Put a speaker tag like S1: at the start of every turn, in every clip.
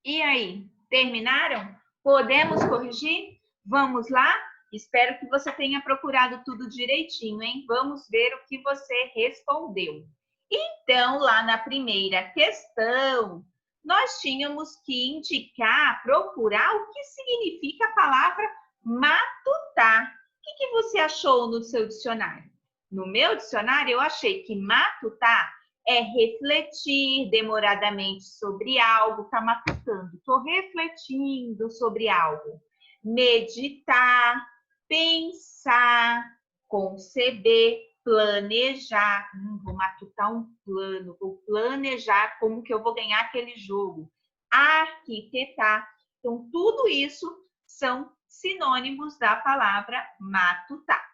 S1: E aí, terminaram? Podemos corrigir? Vamos lá? Espero que você tenha procurado tudo direitinho, hein? Vamos ver o que você respondeu. Então, lá na primeira questão, nós tínhamos que indicar, procurar o que significa a palavra matutar. O que você achou no seu dicionário? No meu dicionário, eu achei que matutar é refletir demoradamente sobre algo, tá matutando, estou refletindo sobre algo. Meditar, pensar, conceber, planejar. Vou matutar um plano, vou planejar como que eu vou ganhar aquele jogo. Arquitetar. Então, tudo isso são sinônimos da palavra matutar.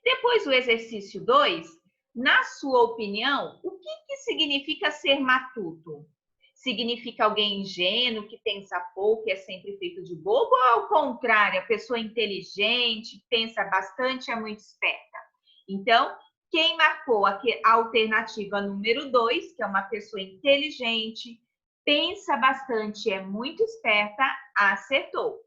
S1: Depois, o exercício 2, na sua opinião, o que significa ser matuto? Significa alguém ingênuo, que pensa pouco e é sempre feito de bobo, ou ao contrário, a pessoa inteligente, pensa bastante, é muito esperta? Então, quem marcou a alternativa número 2, que é uma pessoa inteligente, pensa bastante, é muito esperta, acertou.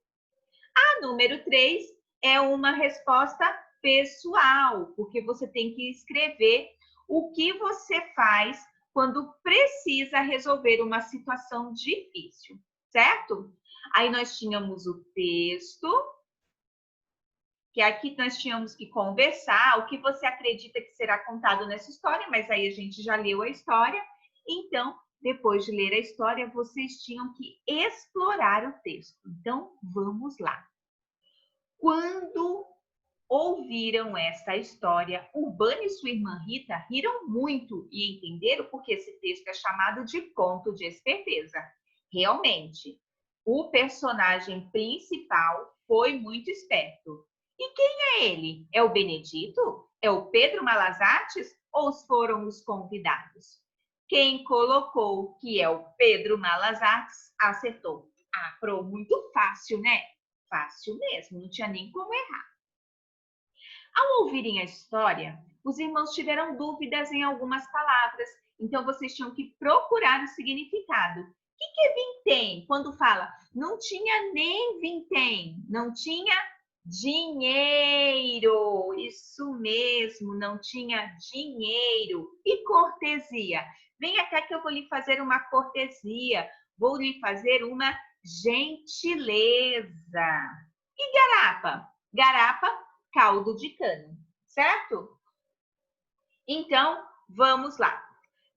S1: A número 3 é uma resposta pessoal, porque você tem que escrever o que você faz quando precisa resolver uma situação difícil, certo? Aí nós tínhamos o texto, que aqui nós tínhamos que conversar o que você acredita que será contado nessa história, mas aí a gente já leu a história. Então, depois de ler a história, vocês tinham que explorar o texto. Então, vamos lá. Quando ouviram essa história, Urbano e sua irmã Rita riram muito e entenderam porque esse texto é chamado de conto de esperteza. Realmente, o personagem principal foi muito esperto. E quem é ele? É o Benedito? É o Pedro Malazartes? Ou foram os convidados? Quem colocou que é o Pedro Malazartes acertou. Ah, Pro, muito fácil, né? Fácil mesmo, não tinha nem como errar. Ao ouvirem a história, os irmãos tiveram dúvidas em algumas palavras, então vocês tinham que procurar o significado. O que é vintém? Quando fala, não tinha nem vintém, não tinha dinheiro. Isso mesmo, não tinha dinheiro. E cortesia? Venha cá que eu vou lhe fazer uma cortesia, vou lhe fazer uma gentileza. E garapa? Garapa, caldo de cana, certo? Então, vamos lá.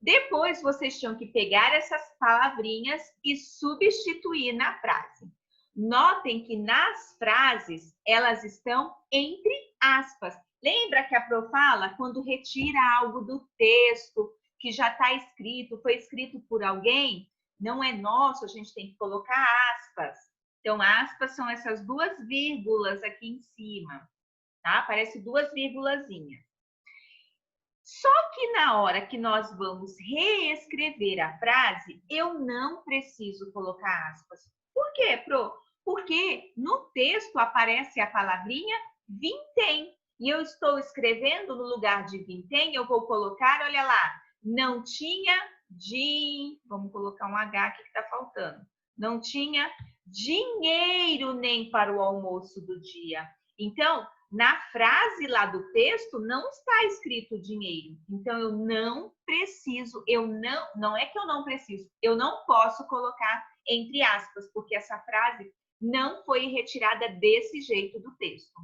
S1: Depois, vocês tinham que pegar essas palavrinhas e substituir na frase. Notem que nas frases, elas estão entre aspas. Lembra que a Pro fala quando retira algo do texto que já está escrito, foi escrito por alguém, não é nosso, a gente tem que colocar aspas. Então, aspas são essas duas vírgulas aqui em cima, tá? Parece duas vírgulazinhas. Só que na hora que nós vamos reescrever a frase, eu não preciso colocar aspas. Por quê, Pro? Porque no texto aparece a palavrinha vintém. E eu estou escrevendo no lugar de vintém, eu vou colocar, olha lá, não tinha vamos colocar um H aqui que está faltando. Não tinha dinheiro nem para o almoço do dia. Então, na frase lá do texto não está escrito dinheiro. Então, eu não preciso, não é que eu não preciso, eu não posso colocar entre aspas, porque essa frase não foi retirada desse jeito do texto.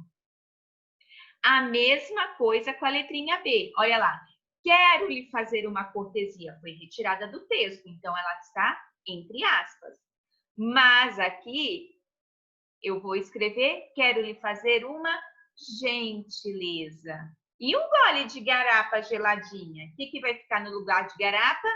S1: A mesma coisa com a letrinha B. Olha lá. Quero lhe fazer uma cortesia. Foi retirada do texto, então ela está entre aspas. Mas aqui eu vou escrever, quero lhe fazer uma gentileza. E um gole de garapa geladinha? O que vai ficar no lugar de garapa?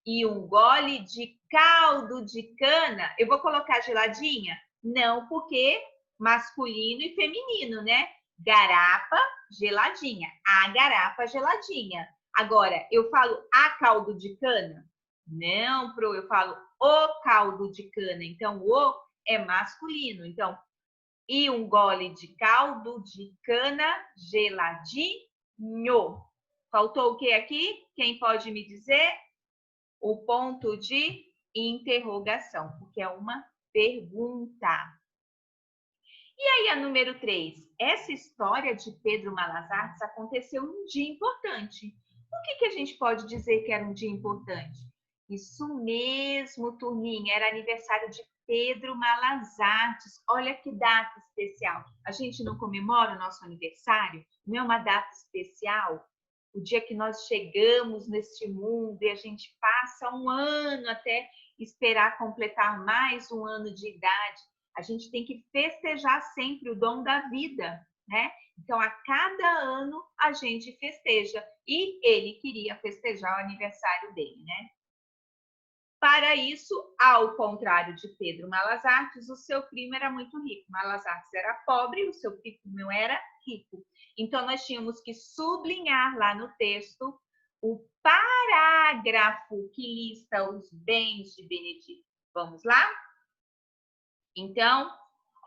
S1: E um gole de caldo de cana. Eu vou colocar geladinha? Não, porque masculino e feminino, né? Garapa geladinha. A garapa geladinha. Agora, eu falo a caldo de cana? Não, Pro, eu falo o caldo de cana. Então, o é masculino. Então, e um gole de caldo de cana geladinho. Faltou o que aqui? Quem pode me dizer? O ponto de interrogação, porque é uma pergunta. E aí a número 3, essa história de Pedro Malas Artes aconteceu num dia importante. Por que a gente pode dizer que era um dia importante? Isso mesmo, turminha, era aniversário de Pedro Malas Artes. Olha que data especial. A gente não comemora o nosso aniversário? Não é uma data especial? O dia que nós chegamos neste mundo e a gente passa um ano até esperar completar mais um ano de idade. A gente tem que festejar sempre o dom da vida, né? Então, a cada ano a gente festeja. E ele queria festejar o aniversário dele, né? Para isso, ao contrário de Pedro Malas Artes, o seu primo era muito rico. Malas Artes era pobre, o seu primo era rico. Então, nós tínhamos que sublinhar lá no texto o parágrafo que lista os bens de Benedito. Vamos lá? Então,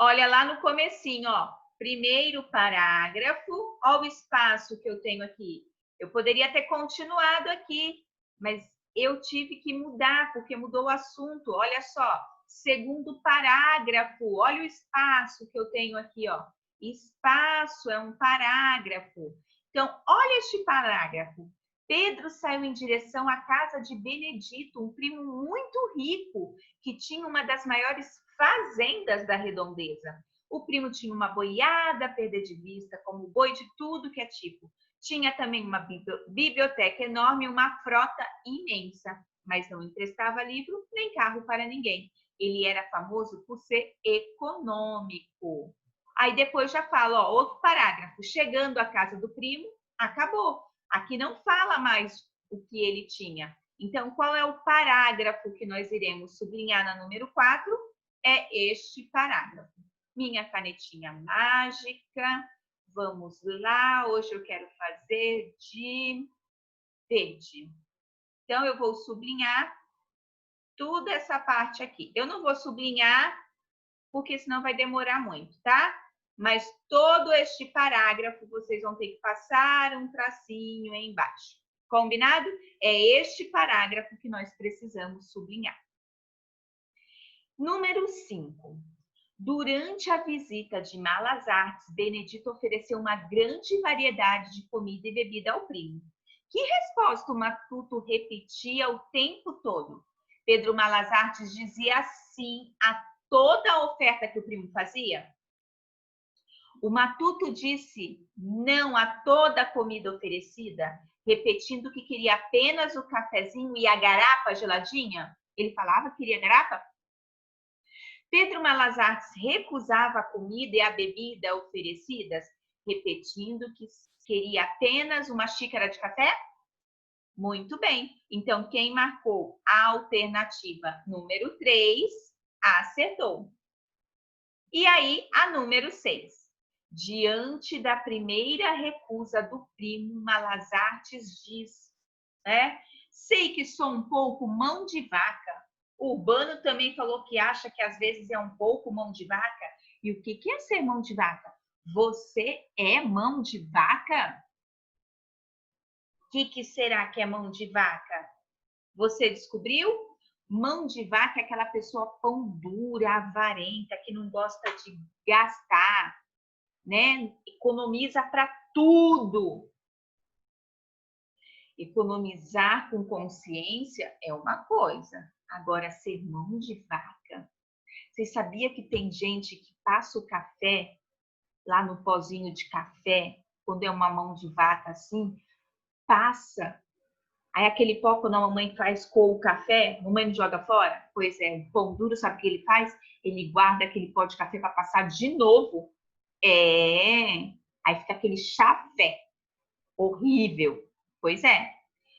S1: olha lá no comecinho, ó. Primeiro parágrafo, olha o espaço que eu tenho aqui. Eu poderia ter continuado aqui, mas eu tive que mudar, porque mudou o assunto. Olha só, segundo parágrafo, olha o espaço que eu tenho aqui, ó. Espaço é um parágrafo. Então, olha este parágrafo. Pedro saiu em direção à casa de Benedito, um primo muito rico, que tinha uma das maiores fazendas da redondeza. O primo tinha uma boiada a perder de vista, como boi de tudo que é tipo. Tinha também uma biblioteca enorme e uma frota imensa, mas não emprestava livro nem carro para ninguém. Ele era famoso por ser econômico. Aí depois já fala, ó, outro parágrafo. Chegando à casa do primo, acabou. Aqui não fala mais o que ele tinha. Então, qual é o parágrafo que nós iremos sublinhar na número 4? É este parágrafo. Minha canetinha mágica. Vamos lá. Hoje eu quero fazer de verde. Então, eu vou sublinhar toda essa parte aqui. Eu não vou sublinhar, porque senão vai demorar muito, tá? Mas todo este parágrafo vocês vão ter que passar um tracinho aí embaixo. Combinado? É este parágrafo que nós precisamos sublinhar. Número 5. Durante a visita de Malas Artes, Benedito ofereceu uma grande variedade de comida e bebida ao primo. Que resposta o matuto repetia o tempo todo? Pedro Malas Artes dizia sim a toda a oferta que o primo fazia? O matuto disse não a toda a comida oferecida, repetindo que queria apenas o cafezinho e a garapa geladinha? Ele falava que queria garapa? Pedro Malas Artes recusava a comida e a bebida oferecidas, repetindo que queria apenas uma xícara de café? Muito bem. Então, quem marcou a alternativa número 3 acertou. E aí, a número 6. Diante da primeira recusa do primo, Malas Artes diz, né? Sei que sou um pouco mão de vaca. O Urbano também falou que acha que às vezes é um pouco mão de vaca. E o que é ser mão de vaca? Você é mão de vaca? O que será que é mão de vaca? Você descobriu? Mão de vaca é aquela pessoa pão dura, avarenta, que não gosta de gastar, né? Economiza para tudo. Economizar com consciência é uma coisa. Agora, ser mão de vaca. Você sabia que tem gente que passa o café lá no pozinho de café, quando é uma mão de vaca assim, passa. Aí aquele pó, quando a mamãe faz com o café, a mamãe não joga fora? Pois é, o pão duro, sabe o que ele faz? Ele guarda aquele pó de café para passar de novo. Aí fica aquele chafé horrível. Pois é.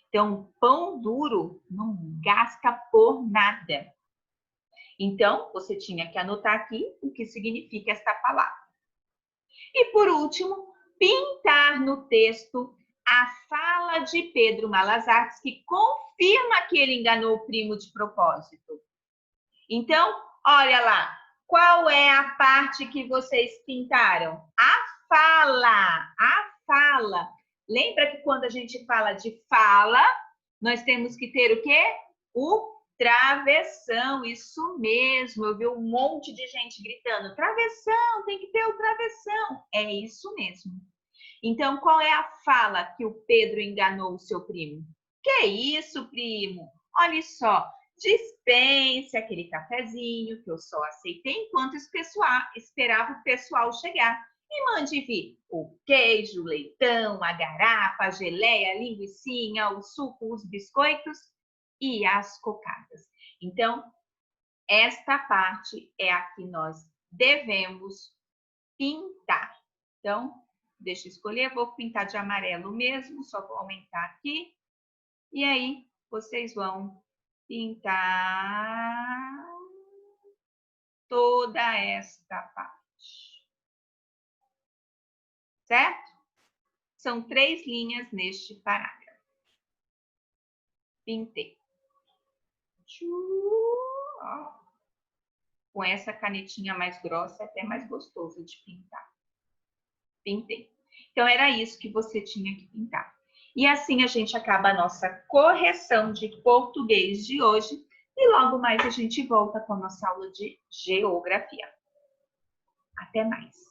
S1: Então, pão duro não gasta por nada. Então, você tinha que anotar aqui o que significa esta palavra. E por último, pintar no texto a fala de Pedro Malas Artes, que confirma que ele enganou o primo de propósito. Então, olha lá, qual é a parte que vocês pintaram? A fala, a fala. Lembra que quando a gente fala de fala, nós temos que ter o quê? O Travessão, isso mesmo. Eu vi um monte de gente gritando, travessão, tem que ter o travessão. É isso mesmo. Então, qual é a fala que o Pedro enganou o seu primo? Que isso, primo? Olha só, dispense aquele cafezinho que eu só aceitei enquanto esperava o pessoal chegar. E mande vir o queijo, o leitão, a garapa, a geleia, a linguicinha, o suco, os biscoitos e as cocadas. Então, esta parte é a que nós devemos pintar. Então, deixa eu escolher, vou pintar de amarelo mesmo, só vou aumentar aqui. E aí, vocês vão pintar toda esta parte. Certo? São 3 linhas neste parágrafo. Pintei. Com essa canetinha mais grossa é até mais gostoso de pintar. Pintei. Então, era isso que você tinha que pintar. E assim a gente acaba a nossa correção de português de hoje. E logo mais a gente volta com a nossa aula de geografia. Até mais!